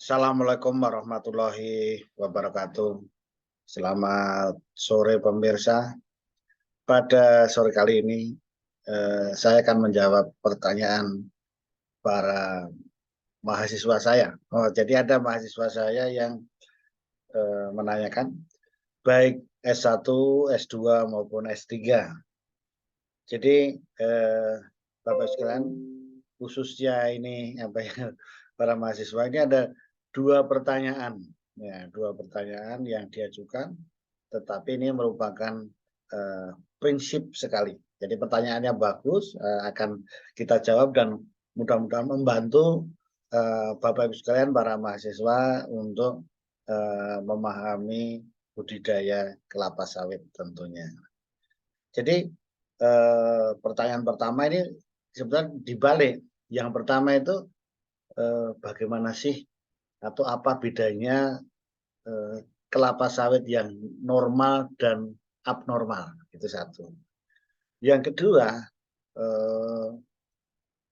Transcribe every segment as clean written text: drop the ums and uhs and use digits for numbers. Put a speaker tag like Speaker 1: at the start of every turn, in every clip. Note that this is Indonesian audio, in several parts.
Speaker 1: Assalamualaikum warahmatullahi wabarakatuh. Selamat sore pemirsa. Pada sore kali ini saya akan menjawab pertanyaan para mahasiswa saya. Jadi ada mahasiswa saya yang menanyakan baik S1, S2 maupun S3. Jadi Bapak sekalian, khususnya ini para mahasiswa ini ada dua pertanyaan, dua pertanyaan yang diajukan, tetapi ini merupakan prinsip sekali. Jadi pertanyaannya bagus, akan kita jawab dan mudah-mudahan membantu Bapak Ibu sekalian para mahasiswa untuk memahami budidaya kelapa sawit tentunya. Jadi pertanyaan pertama ini sebenarnya dibalik. Yang pertama itu bagaimana sih atau apa bedanya kelapa sawit yang normal dan abnormal, itu satu. Yang kedua,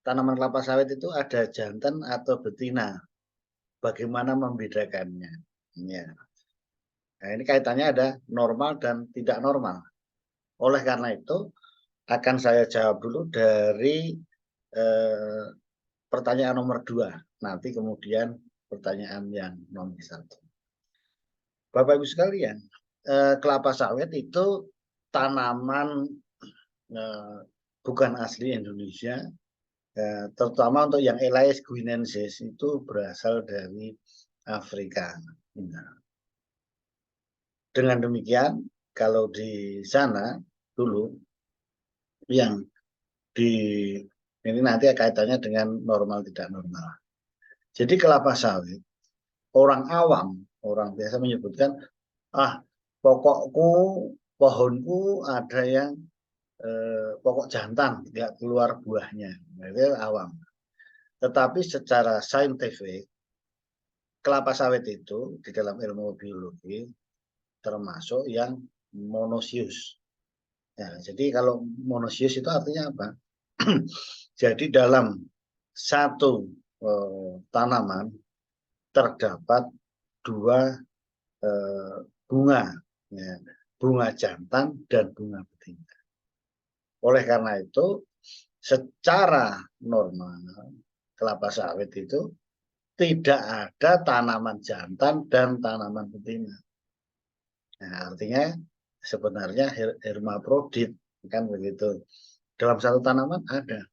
Speaker 1: tanaman kelapa sawit itu ada jantan atau betina, bagaimana membedakannya. Ya. Nah, ini kaitannya ada normal dan tidak normal. Oleh karena itu akan saya jawab dulu dari pertanyaan nomor 2, nanti kemudian pertanyaan yang nomor 1. Bapak Ibu sekalian, kelapa sawit itu tanaman bukan asli Indonesia, terutama untuk yang Elaeis guinensis itu berasal dari Afrika. Nah, dengan demikian, kalau di sana dulu yang di ini nanti kaitannya dengan normal tidak normal. Jadi kelapa sawit, orang awam, orang biasa menyebutkan, pokokku, pohonku ada yang pokok jantan, nggak keluar buahnya. Itu awam. Tetapi secara saintifik, kelapa sawit itu di dalam ilmu biologi termasuk yang monosius. Ya, jadi kalau monosius itu artinya apa? Jadi dalam satu tanaman terdapat dua bunga, ya, bunga jantan dan bunga betina. Oleh karena itu, secara normal kelapa sawit itu tidak ada tanaman jantan dan tanaman betina. Nah, artinya sebenarnya hermafrodit, kan begitu. Dalam satu tanaman ada.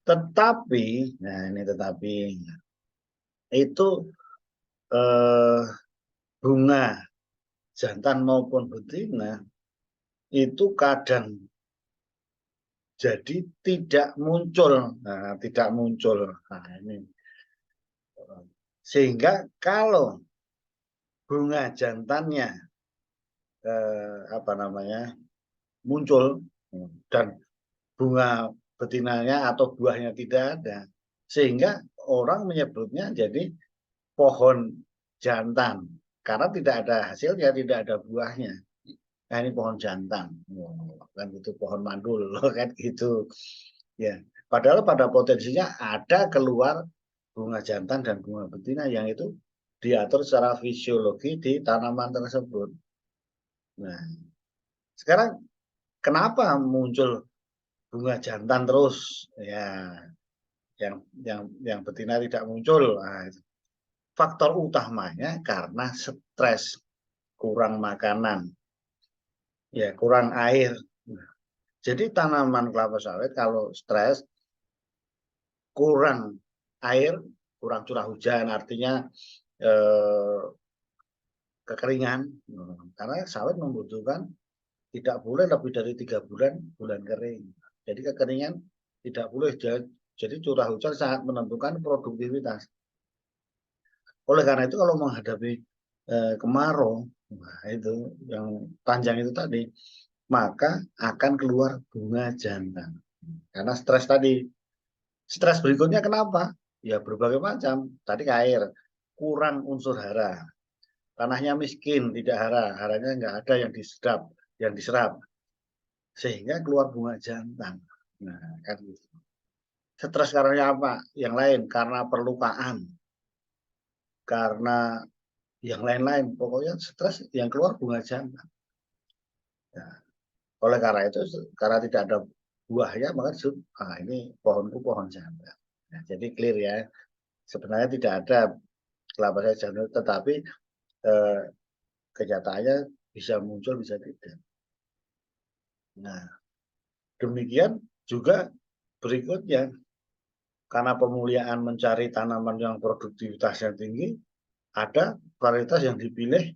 Speaker 1: Tetapi, nah ini tetapi itu bunga jantan maupun betina itu kadang jadi tidak muncul. Nah, tidak muncul. Nah, ini sehingga kalau bunga jantannya muncul dan bunga betinanya atau buahnya tidak ada, sehingga orang menyebutnya jadi pohon jantan karena tidak ada hasilnya, tidak ada buahnya. Nah, ini pohon jantan, kan itu pohon mandul, kan gitu. Ya, padahal pada potensinya ada keluar bunga jantan dan bunga betina yang itu diatur secara fisiologi di tanaman tersebut. Nah, sekarang kenapa muncul bunga jantan terus? Ya, yang betina tidak muncul. Nah, faktor utamanya karena stres, kurang makanan, ya kurang air. Nah, jadi tanaman kelapa sawit kalau stres, kurang air, kurang curah hujan, artinya kekeringan, karena sawit membutuhkan tidak boleh lebih dari 3 bulan kering. Jadi kekeringan tidak boleh, jadi curah hujan sangat menentukan produktivitas. Oleh karena itu kalau menghadapi kemarau, nah itu yang panjang itu tadi, maka akan keluar bunga jantan. Karena stres tadi. Stres berikutnya kenapa? Ya berbagai macam. Tadi air, kurang unsur hara. Tanahnya miskin, tidak hara. Haranya nggak ada yang diserap. Sehingga keluar bunga jantan. Nah, kan gitu. Stres karena apa? Yang lain, karena perlukaan. karena yang lain-lain, pokoknya stres yang keluar bunga jantan. Nah, oleh karena itu, karena tidak ada buahnya, maka disebut, ini pohonku pohon jantan. Nah, jadi clear ya, sebenarnya tidak ada kelapa sawit jantan, tetapi kenyataannya bisa muncul, bisa tidak. Nah, demikian juga berikutnya, karena pemuliaan mencari tanaman yang produktivitasnya tinggi, ada varietas yang dipilih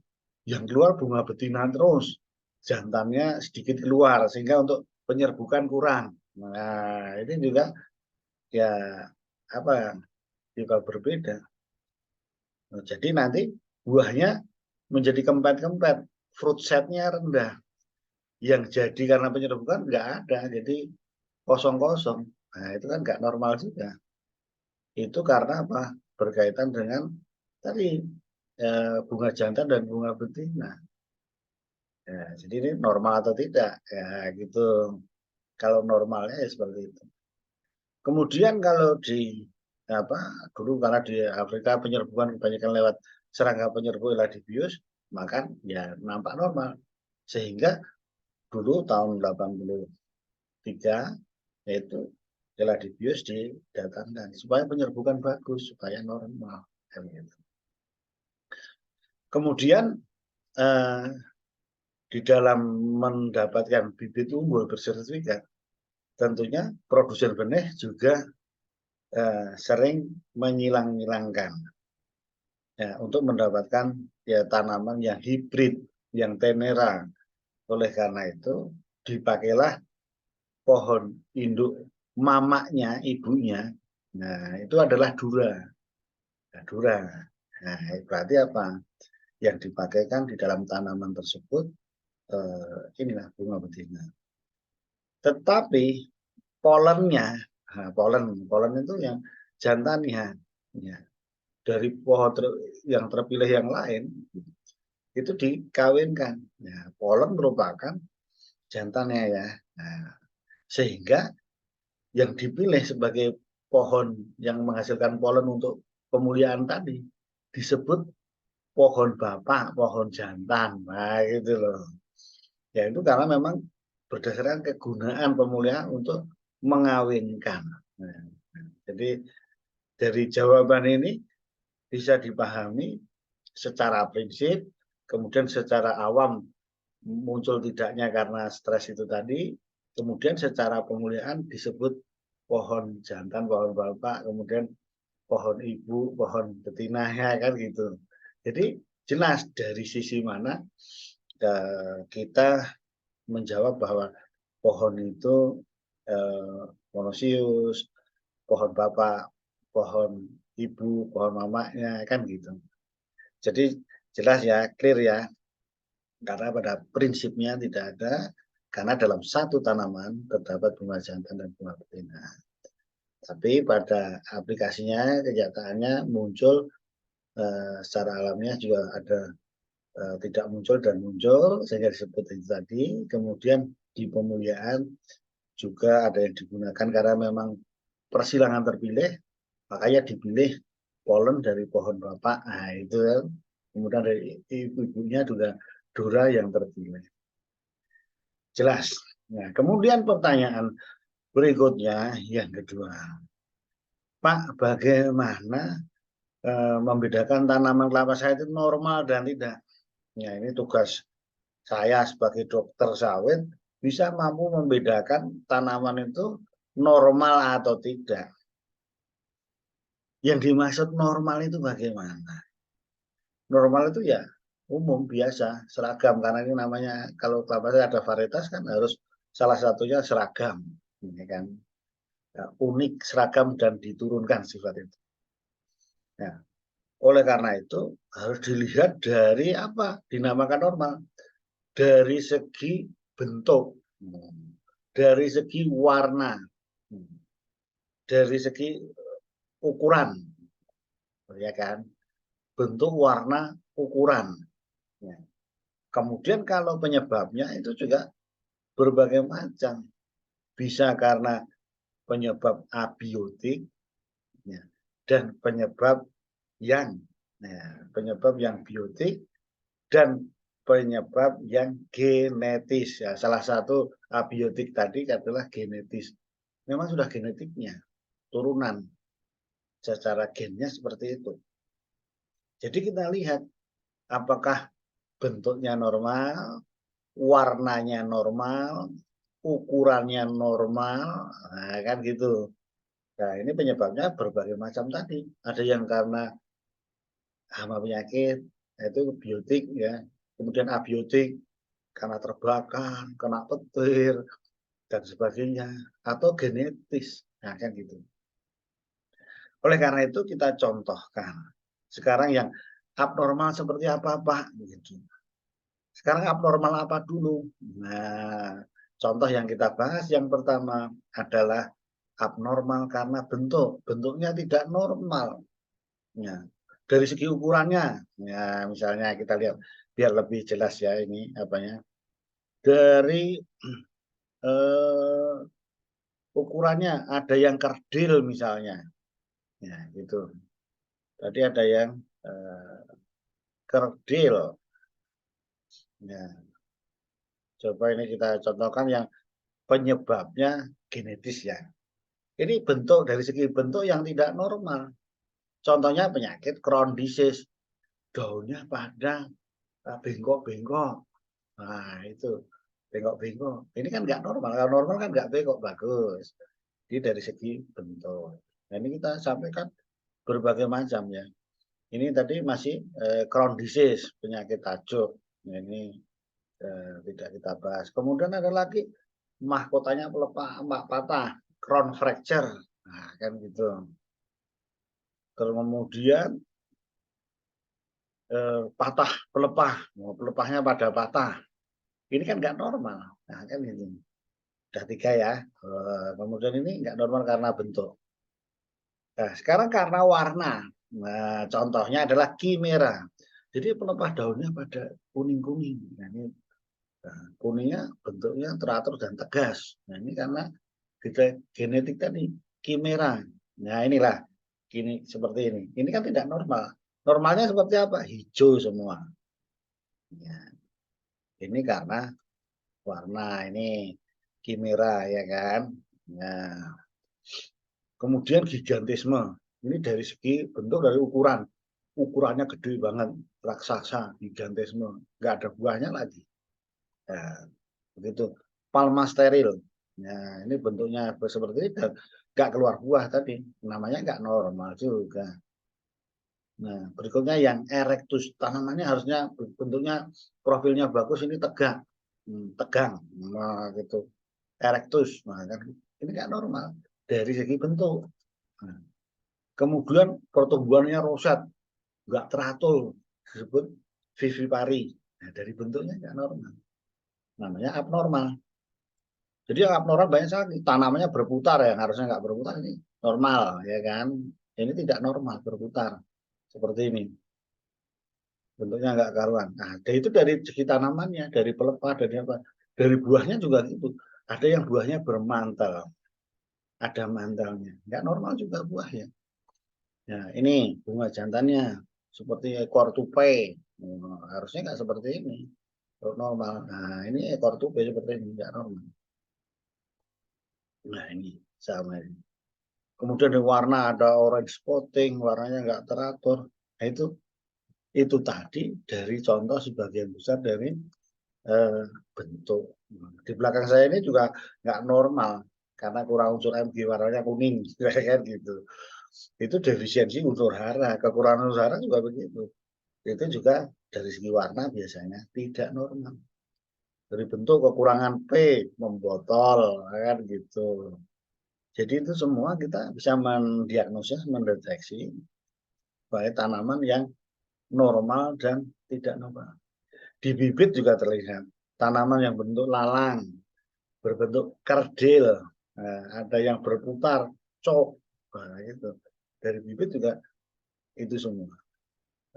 Speaker 1: yang keluar bunga betina terus, jantannya sedikit keluar, sehingga untuk penyerbukan kurang. Nah, ini juga ya apa juga berbeda. Nah, jadi nanti buahnya menjadi kempet-kempet, fruit setnya rendah. Yang jadi karena penyerbukan nggak ada, jadi kosong-kosong. Nah, itu kan nggak normal juga. Itu karena apa? Berkaitan dengan tadi bunga jantan dan bunga betina. Ya, jadi ini normal atau tidak? Ya, gitu. Kalau normalnya ya seperti itu. Kemudian kalau di apa dulu karena di Afrika penyerbukan kebanyakan lewat serangga penyerbu Eladibius, maka ya nampak normal. Sehingga dulu tahun 83 yaitu Eladibius didatangkan supaya penyerbukan bagus, supaya normal. Kemudian di dalam mendapatkan bibit unggul bersertifikat, tentunya produsen benih juga sering menyilang-nyilangkan ya, untuk mendapatkan ya tanaman yang hibrid, yang tenera. Oleh karena itu dipakailah pohon induk mamaknya, ibunya. Nah, itu adalah dura. Nah, dura. Nah, berarti apa? Yang dipakaikan di dalam tanaman tersebut inilah bunga betina. Tetapi polennya, polen itu yang jantannya, ya, dari pohon yang terpilih yang lain itu dikawinkan. Ya, polen merupakan jantannya ya. Nah, sehingga yang dipilih sebagai pohon yang menghasilkan polen untuk pemuliaan tadi disebut pohon bapak, pohon jantan. Nah, gitu loh. Ya itu karena memang berdasarkan kegunaan pemuliaan untuk mengawinkan. Nah, jadi dari jawaban ini bisa dipahami secara prinsip, kemudian secara awam muncul tidaknya karena stres itu tadi, kemudian secara pemuliaan disebut pohon jantan, pohon bapak, kemudian pohon ibu, pohon betina ya kan gitu. Jadi jelas dari sisi mana kita menjawab bahwa pohon itu monosius, pohon bapak, pohon ibu, pohon mamanya kan gitu. Jadi jelas ya, clear ya. Karena pada prinsipnya tidak ada, karena dalam satu tanaman terdapat bunga jantan dan bunga betina. Tapi pada aplikasinya, kenyataannya muncul secara alamiah juga ada tidak muncul dan muncul, sehingga disebut itu tadi. Kemudian di pemuliaan juga ada yang digunakan karena memang persilangan terpilih, makanya dipilih polen dari pohon bapak. Nah, itu kan. Kemudian dari ibu-ibunya juga dura yang terpilih. Jelas. Nah, kemudian pertanyaan berikutnya yang kedua. Pak, bagaimana membedakan tanaman kelapa sawit itu normal dan tidak? Ya, ini tugas saya sebagai dokter sawit bisa mampu membedakan tanaman itu normal atau tidak. Yang dimaksud normal itu bagaimana? Normal itu ya umum, biasa, seragam. Karena ini namanya, kalau kelapa sawit ada varietas kan harus salah satunya seragam. Ini kan ya, unik, seragam, dan diturunkan sifat itu. Ya. Oleh karena itu harus dilihat dari apa dinamakan normal. Dari segi bentuk, dari segi warna, dari segi ukuran, ya kan? Bentuk, warna, ukuran. Ya. Kemudian kalau penyebabnya itu juga berbagai macam. Bisa karena penyebab abiotik, ya, dan penyebab yang Nah, penyebab yang biotik dan penyebab yang genetis. Ya, salah satu abiotik tadi adalah genetis. Memang sudah genetiknya, turunan secara gennya seperti itu. Jadi kita lihat apakah bentuknya normal, warnanya normal, ukurannya normal, nah, kan gitu. Nah, ini penyebabnya berbagai macam tadi. Ada yang karena hama penyakit, itu biotik ya. Kemudian abiotik karena terbakar, kena petir dan sebagainya, atau genetis. Nah, kan gitu. Oleh karena itu kita contohkan. Sekarang yang abnormal seperti apa, Pak? Gitu. Sekarang abnormal apa dulu? Nah, contoh yang kita bahas yang pertama adalah abnormal karena bentuk. Bentuknya tidak normal. Ya. Dari segi ukurannya, ya misalnya kita lihat biar lebih jelas ya ini apanya. Dari ukurannya ada yang kerdil misalnya. Ya, gitu. Tadi ada yang kerdil. Ya, coba ini kita contohkan yang penyebabnya genetis ya. Ini bentuk dari segi bentuk yang tidak normal. Contohnya penyakit Crohn disease. Daunnya pada bengkok-bengkok. Nah, itu bengkok-bengkok. Ini kan nggak normal. Kalau normal kan nggak bengkok, bagus. Jadi dari segi bentuk. Nah, ini kita sampaikan berbagai macam ya. Ini tadi masih Crohn disease, penyakit tajuk. Nah, ini tidak kita bahas. Kemudian ada lagi mahkotanya pelepah patah, crown fracture. Nah, kan gitu. Kemudian patah pelepah, pelepahnya pada patah. Ini kan nggak normal. Nah, kan ini. Udah 3 ya. Kemudian ini nggak normal karena bentuk. Nah, sekarang karena warna. Nah, contohnya adalah kimera. Jadi pelepah daunnya pada kuning-kuning. Nah, ini kuningnya bentuknya teratur dan tegas. Nah, ini karena genetik tadi kimera. Nah, inilah gini seperti ini. Ini kan tidak normal. Normalnya seperti apa? Hijau semua. Ya, ini karena warna ini kimera ya kan. Nah, kemudian gigantisme. Ini dari segi bentuk dari ukuran. Ukurannya gede banget, raksasa, gigantisme. Nggak ada buahnya lagi. Nah, begitu. Palma steril. Nah, ini bentuknya seperti ini dan nggak keluar buah tadi. Namanya nggak normal juga. Nah, berikutnya yang erectus. Tanamannya harusnya bentuknya profilnya bagus, ini tegak. Tegang. Nah, gitu. Erectus. Nah, kan ini nggak normal dari segi bentuk. Nah, kemudian pertumbuhannya roset, nggak teratur, disebut vivipari. Nah, dari bentuknya nggak normal. Namanya abnormal. Jadi yang abnormal banyak sekali. Tanamannya berputar yang harusnya nggak berputar ini normal ya kan. Ini tidak normal berputar seperti ini. Bentuknya nggak karuan. Nah, itu dari segi tanamannya, dari pelepah, dari apa, dari buahnya juga gitu. Ada yang buahnya bermantel, ada mantelnya. Nggak normal juga buahnya. Nah, ini bunga jantannya seperti ekor tupai. Harusnya nggak seperti ini. Normal. Nah, ini ekor tupai seperti ini nggak normal. Nah, ini sama ini. Kemudian di warna ada orange spotting, warnanya nggak teratur. Nah, itu tadi dari contoh sebagian besar dari bentuk. Di belakang saya ini juga nggak normal karena kurang unsur Mg, warnanya kuning, kan gitu. Itu defisiensi unsur hara, kekurangan unsur hara juga begitu. Itu juga dari segi warna biasanya tidak normal. Dari bentuk kekurangan P, membotol, kan gitu. Jadi itu semua kita bisa mendiagnosis, mendeteksi baik tanaman yang normal dan tidak normal. Di bibit juga terlihat tanaman yang bentuk lalang, berbentuk kerdil, ada yang berputar, cok, nah, gitu. Dari bibit juga itu semua.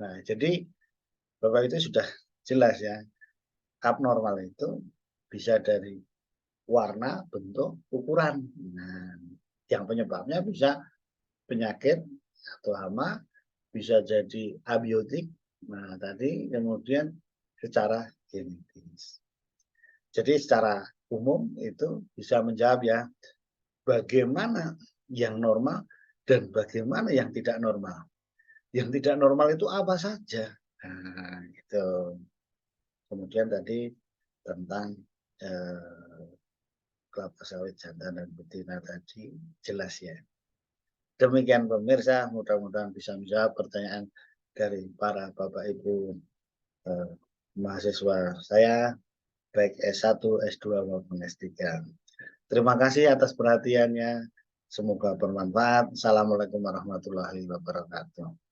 Speaker 1: Nah, jadi Bapak itu sudah jelas ya, abnormal itu bisa dari warna, bentuk, ukuran. Nah, yang penyebabnya bisa penyakit atau hama bisa jadi abiotik. Nah, tadi kemudian secara genetis. Jadi secara umum itu bisa menjawab ya, bagaimana yang normal dan bagaimana yang tidak normal. Yang tidak normal itu apa saja. Nah, gitu. Kemudian tadi tentang kelapa sawit jantan dan betina tadi jelas ya. Demikian pemirsa, mudah-mudahan bisa menjawab pertanyaan dari para Bapak Ibu mahasiswa saya, baik S1, S2 maupun S3. Terima kasih atas perhatiannya. Semoga bermanfaat. Assalamualaikum warahmatullahi wabarakatuh.